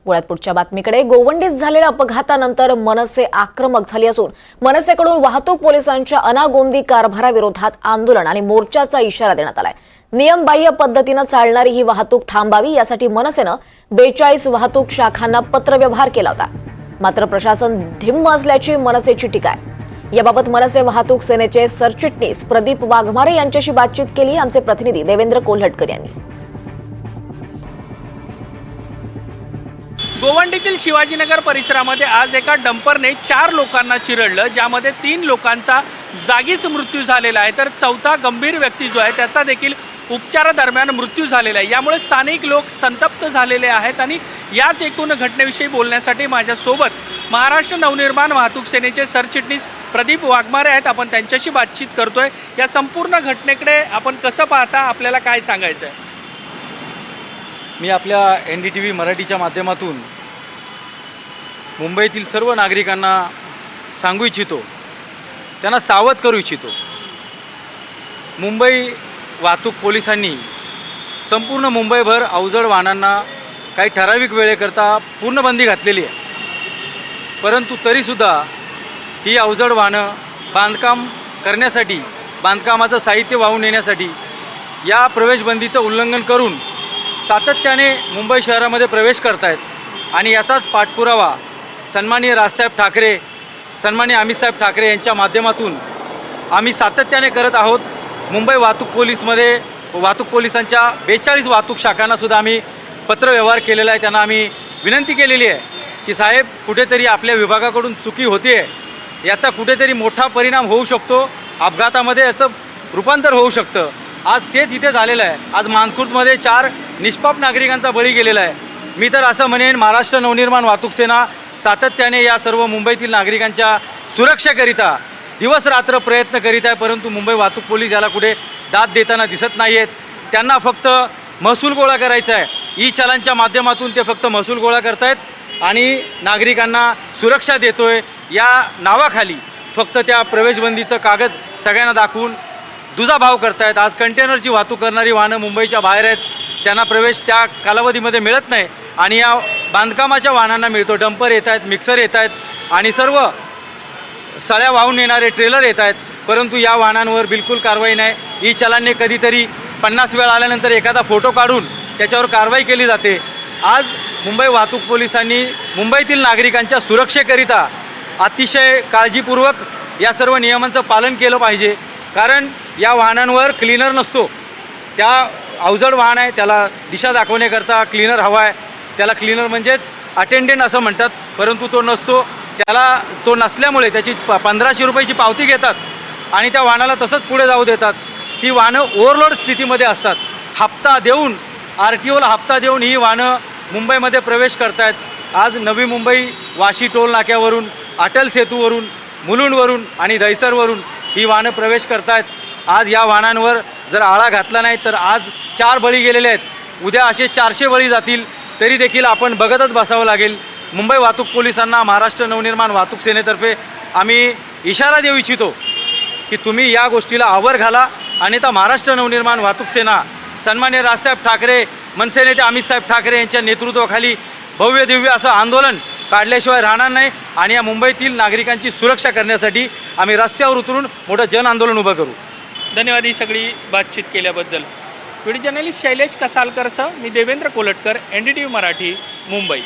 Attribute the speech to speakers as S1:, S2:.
S1: वळत पुढच्या बातमीकडे गोवंडीत झालेल्या अपघातानंतर मनसे आक्रमक झाली असून मनसेकडून वाहतूक पोलिसांच्या अनागोंदी कारभाराविरोधात आंदोलन आणि मोर्चाचा इशारा देण्यात आलाय। नियमबाह्य पद्धतीने चालणारी ही वाहतूक थांबावी यासाठी मनसेनं 42 वाहतूक शाखांना पत्रव्यवहार केला होता। मात्र प्रशासन ढिम्म असल्याची मनसेची टीका आहे। याबाबत मनसे वाहतूक सेनेचे सरचिटणीस प्रदीप वाघमारे यांच्याशी बातचीत केली। आमचे प्रतिनिधी देवेंद्र कोल्हटकर यांनी।
S2: गोवंडीतील शिवाजीनगर परिसरामध्ये आज एका डंपरने 4 लोकांना चिरडलं, ज्यामध्ये 3 लोकांचा जागीच मृत्यू झालेला आहे, तर चौथा गंभीर व्यक्ती जो आहे त्याचा देखील उपचारादरम्यान मृत्यू झालेला आहे। यामुळे स्थानिक लोक संतप्त झालेले आहेत आणि याच एकूण घटनेविषयी बोलण्यासाठी माझ्यासोबत महाराष्ट्र नवनिर्माण वाहतूक सेनेचे सरचिटणीस प्रदीप वाघमारे आहेत। आपण त्यांच्याशी बातचीत करतोय। या संपूर्ण घटनेकडे आपण कसं पाहता, आपल्याला काय सांगायचं आहे?
S3: मी आपल्या NDTV मराठीच्या माध्यमातून मुंबईतील सर्व नागरिकांना सांगू इच्छितो, त्यांना सावध करू इच्छितो। मुंबई वाहतूक पोलिसांनी संपूर्ण मुंबईभर अवजड वाहनांना काही ठराविक वेळेकरता पूर्ण बंदी घातलेली आहे, परंतु तरीसुद्धा ही अवजड वाहनं बांधकाम करण्यासाठी, बांधकामाचं साहित्य वाहून नेण्यासाठी या प्रवेशबंदीचं उल्लंघन करून सातत्याने मुंबई शहरामध्ये प्रवेश करत आहेत। आणि याचाच पाठपुरावा सन्माननीय राजसाहेब ठाकरे, सन्माननीय अमितसाहेब ठाकरे यांच्या माध्यमातून आम्ही सातत्याने करत आहोत। मुंबई वाहतूक पोलिसांच्या 42 वाहतूक शाखांनासुद्धा आम्ही पत्रव्यवहार केलेला आहे। त्यांना आम्ही विनंती केलेली आहे की साहेब, कुठेतरी आपल्या विभागाकडून चुकी होते आहे, याचा कुठेतरी मोठा परिणाम होऊ शकतो, अपघातामध्ये याचं रूपांतर होऊ शकतं। आज तेच इथे झालेलं आहे। आज मानखुर्दमध्ये 4 निष्पाप नागरिकांचा बळी गेलेला आहे। मी तर असं म्हणेन, महाराष्ट्र नवनिर्माण वाहतूक सेना सातत्याने या सर्व मुंबईतील नागरिकांच्या सुरक्षेकरिता दिवस रात्र प्रयत्न करीत आहे, परंतु मुंबई वाहतूक पोलीस याला कुठे दाद देताना दिसत नाही आहेत। त्यांना फक्त महसूल गोळा करायचा आहे। ई चलांच्या माध्यमातून ते फक्त महसूल गोळा करत आहेत आणि नागरिकांना सुरक्षा देतोय या नावाखाली फक्त त्या प्रवेशबंदीचं कागद सगळ्यांना दाखवून दुजाभाव करतायत। आज कंटेनरची वाहतूक करणारी वाहनं मुंबईच्या बाहेर आहेत, त्यांना प्रवेश त्या कालावधीमध्ये मिळत नाही आणि या बांधकामाच्या वाहनांना मिळतो। डंपर येत आहेत, मिक्सर येत आहेत आणि सर्व सळ्या वाहून नेणारे ट्रेलर येत आहेत, परंतु या वाहनांवर बिलकुल कारवाई नाही। ई चलांनी कधीतरी 50 वेळा आल्यानंतर एखादा फोटो काढून त्याच्यावर कारवाई केली जाते। आज मुंबई वाहतूक पोलिसांनी मुंबईतील नागरिकांच्या सुरक्षेकरिता अतिशय काळजीपूर्वक या सर्व नियमांचं पालन केलं पाहिजे, कारण या वाहनांवर क्लीनर नसतो। त्या अवजड वाहन आहे, त्याला दिशा दाखवण्याकरता क्लीनर हवा आहे। त्याला क्लीनर म्हणजेच अटेंडंट असं म्हणतात, परंतु तो नसतो। त्याला तो नसल्यामुळे त्याची 1500 रुपयाची पावती घेतात आणि त्या वाहनाला तसंच पुढे जाऊ देतात। ती वाहनं ओव्हरलोड स्थितीमध्ये असतात। हप्ता देऊन, RTOला हप्ता देऊन ही वाहनं मुंबईमध्ये प्रवेश करत आहेत। आज नवी मुंबई वाशी टोल नाक्यावरून, अटल सेतूवरून, मुलुंडवरून आणि दहिसरवरून ही वाहनं प्रवेश करत आहेत। आज या वाहनांवर जर आळा घातला नाही तर आज 4 बळी गेलेले आहेत, उद्या असे 400 बळी जातील, तरी देखील आपण बघतच बसावं लागेल। मुंबई वाहतूक पोलिसांना महाराष्ट्र नवनिर्माण वाहतूक सेनेतर्फे आम्ही इशारा देऊ इच्छितो की तुम्ही या गोष्टीला आवर घाला, अन्यथा महाराष्ट्र नवनिर्माण वाहतूक सेना सन्माननीय राजसाहेब ठाकरे, मनसे नेते अमितसाहेब ठाकरे यांच्या नेतृत्वाखाली भव्य दिव्य असं आंदोलन काढल्याशिवाय राहणार नाही आणि या मुंबईतील नागरिकांची सुरक्षा करण्यासाठी आम्ही रस्त्यावर उतरून मोठं जन आंदोलन उभं करू।
S2: धन्यवाद ही सगळी बातचीत केल्याबद्दल। व्हिडिओ जर्नलिस्ट शैलेश कसालकरसह मी देवेंद्र कोल्हटकर, NDTV मराठी, मुंबई।